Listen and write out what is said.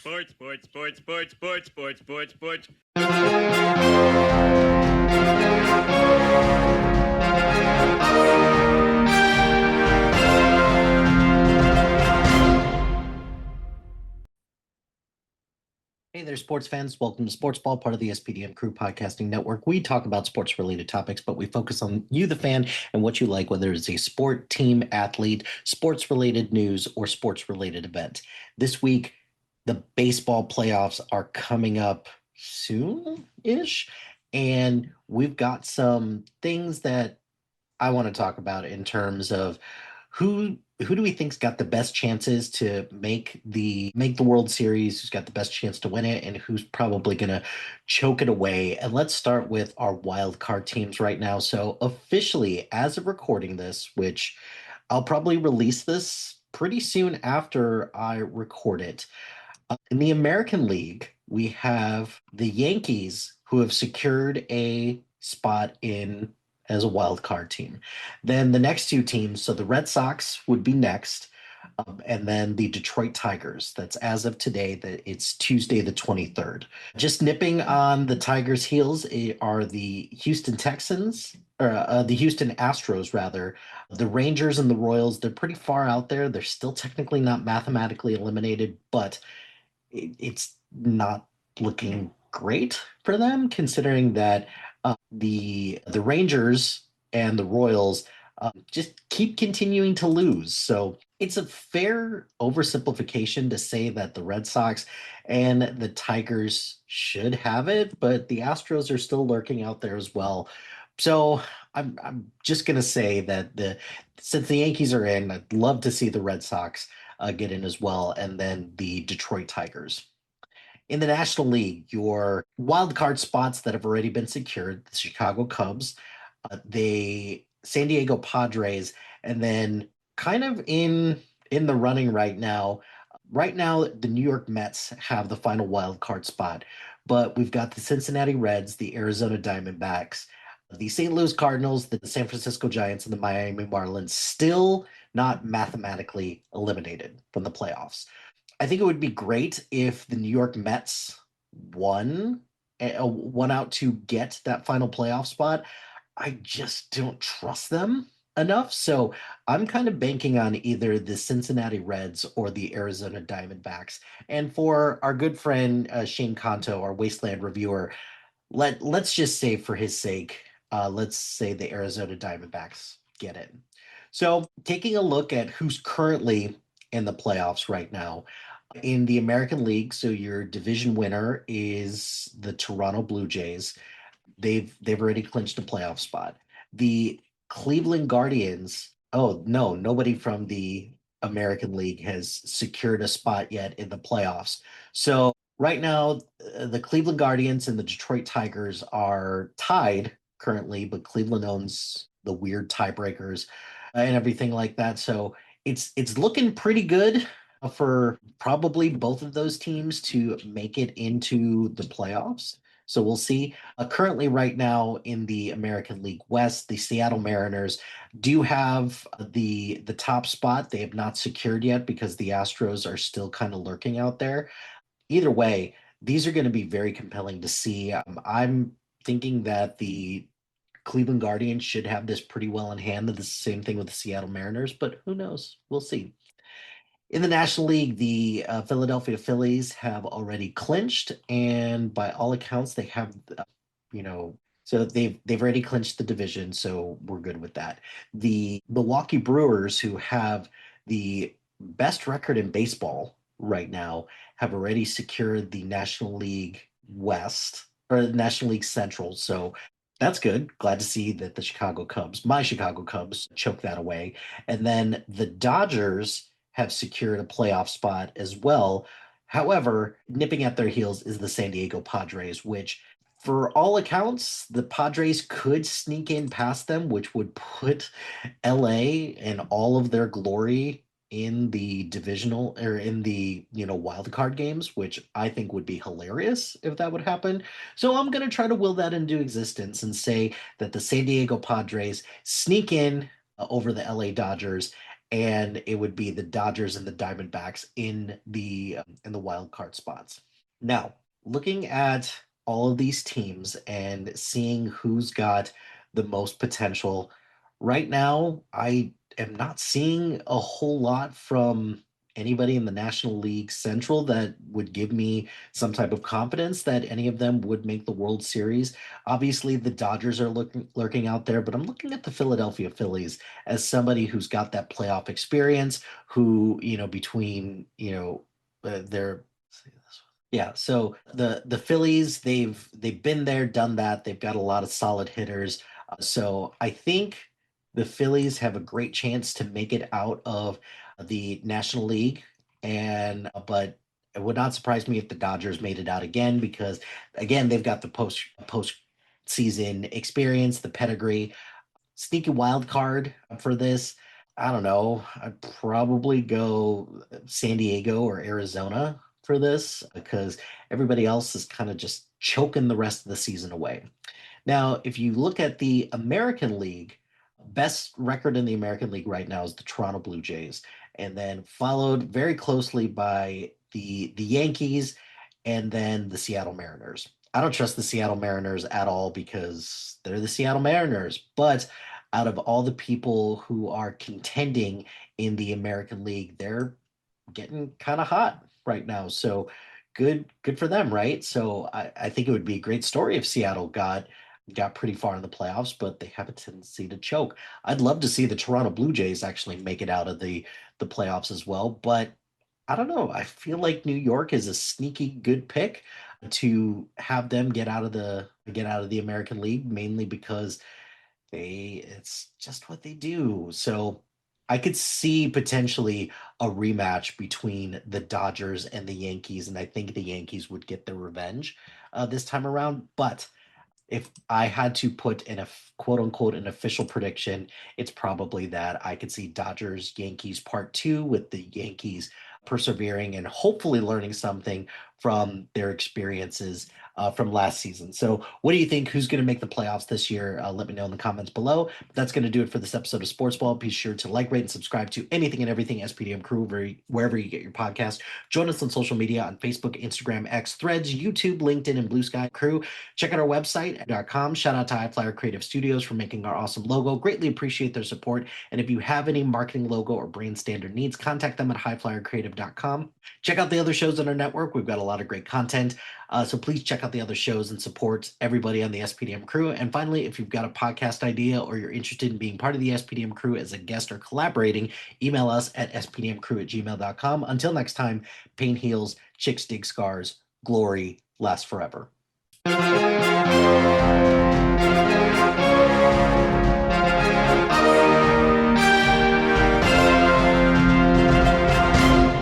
Sports, sports, sports, sports, sports, sports, sports, sports. Hey there, sports fans. Welcome to Sportsball, part of the SPDM Crew Podcasting Network. We talk about sports-related topics, but we focus on you, the fan, and what you like, whether it's a sport, team, athlete, sports-related news, or sports-related event. This week, the baseball playoffs are coming up soon-ish, and we've got some things that I want to talk about in terms of who do we think's got the best chances to make the World Series, who's got the best chance to win it, and who's probably gonna choke it away. And let's start with our wild card teams right now. So officially, as of recording this, which I'll probably release this pretty soon after I record it. In the American League, we have the Yankees who have secured a spot in as a wild card team. Then the next two teams, so the Red Sox would be next, and then the Detroit Tigers. That's as of today, that it's Tuesday the 23rd. Just nipping on the Tigers' heels are the Houston Texans, or the Houston Astros, rather. The Rangers and the Royals, they're pretty far out there. They're still technically not mathematically eliminated, but it's not looking great for them, considering that the Rangers and the Royals just keep continuing to lose. So it's a fair oversimplification to say that the Red Sox and the Tigers should have it, but the Astros are still lurking out there as well. So I'm just gonna say that the since the Yankees are in, I'd love to see the Red Sox get in as well, and then the Detroit Tigers. In the National League, your wild card spots that have already been secured: the Chicago Cubs, the San Diego Padres, and then kind of in the running right now. Right now, the New York Mets have the final wild card spot, but we've got the Cincinnati Reds, the Arizona Diamondbacks, the St. Louis Cardinals, the San Francisco Giants, and the Miami Marlins still not mathematically eliminated from the playoffs. I think it would be great if the New York Mets won won out to get that final playoff spot. I just don't trust them enough. So I'm kind of banking on either the Cincinnati Reds or the Arizona Diamondbacks. And for our good friend Shane Kanto, our Wasteland reviewer, let's just say for his sake, let's say the Arizona Diamondbacks get it. So taking a look at who's currently in the playoffs right now, in the American League, so your division winner is the Toronto Blue Jays. They've already clinched a playoff spot. The Cleveland Guardians, oh no, nobody from the American League has secured a spot yet in the playoffs. So right now, the Cleveland Guardians and the Detroit Tigers are tied currently, but Cleveland owns the weird tiebreakers and everything like that. So it's looking pretty good for probably both of those teams to make it into the playoffs. So we'll see. Currently, right now in the American League West, the Seattle Mariners do have the top spot. They have not secured yet because the Astros are still kind of lurking out there. Either way, these are going to be very compelling to see. I'm thinking that the Cleveland Guardians should have this pretty well in hand. The same thing with the Seattle Mariners, but who knows? We'll see. In the National League, the Philadelphia Phillies have already clinched, and by all accounts, they have, you know, so they've already clinched the division, so we're good with that. The Milwaukee Brewers, who have the best record in baseball right now, have already secured the National League West or the National League Central. So that's good. Glad to see that the Chicago Cubs, my Chicago Cubs, choke that away. And then the Dodgers have secured a playoff spot as well. However, nipping at their heels is the San Diego Padres, which, for all accounts, the Padres could sneak in past them, which would put LA and all of their glory in the divisional or in the wild card games, which I think would be hilarious if that would happen. So I'm going to try to will that into existence and say that the San Diego Padres sneak in over the LA Dodgers, and it would be the Dodgers and the Diamondbacks in the wild card spots. Now, looking at all of these teams and seeing who's got the most potential, right now, I am not seeing a whole lot from anybody in the National League Central that would give me some type of confidence that any of them would make the World Series. Obviously, the Dodgers are lurking out there, but I'm looking at the Philadelphia Phillies as somebody who's got that playoff experience, who, between, their yeah, so the Phillies, they've been there, done that. They've got a lot of solid hitters. So I think the Phillies have a great chance to make it out of the National League. And but it would not surprise me if the Dodgers made it out again, because again, they've got the post season experience, the pedigree. Sneaky wild card for this. I don't know. I'd probably go San Diego or Arizona for this, because everybody else is kind of just choking the rest of the season away. Now, if you look at the American League, best record in the American League right now is the Toronto Blue Jays, and then followed very closely by the Yankees, and then the Seattle Mariners. I don't trust the Seattle Mariners at all because they're the Seattle Mariners, but out of all the people who are contending in the American League, they're getting kind of hot right now. So good for them, right? So I think it would be a great story if Seattle got pretty far in the playoffs, but they have a tendency to choke. I'd love to see the Toronto Blue Jays actually make it out of the playoffs as well, but I don't know. I feel like New York is a sneaky good pick to have them get out of the American League, mainly because it's just what they do. So I could see potentially a rematch between the Dodgers and the Yankees, and I think the Yankees would get their revenge this time around. But if I had to put in a quote unquote an official prediction, it's probably that I could see Dodgers Yankees part two, with the Yankees persevering and hopefully learning something from their experiences from last season. So, what do you think? Who's going to make the playoffs this year? Let me know in the comments below. That's going to do it for this episode of Sportsball. Be sure to like, rate, and subscribe to anything and everything SPDM Crew wherever you get your podcast. Join us on social media on Facebook, Instagram, X, Threads, YouTube, LinkedIn, and Blue Sky Crew. Check out our website .com. Shout out to HiFlyer Creative Studios for making our awesome logo. Greatly appreciate their support. And if you have any marketing, logo, or brand standard needs, contact them at HiFlyerCreative.com. Check out the other shows on our network. We've got a lot of great content. So please check out the other shows and support everybody on the SPDM crew. And finally, if you've got a podcast idea or you're interested in being part of the SPDM crew as a guest or collaborating, email us at spdmcrew@gmail.com. Until next time, pain heals, chicks dig scars, glory lasts forever.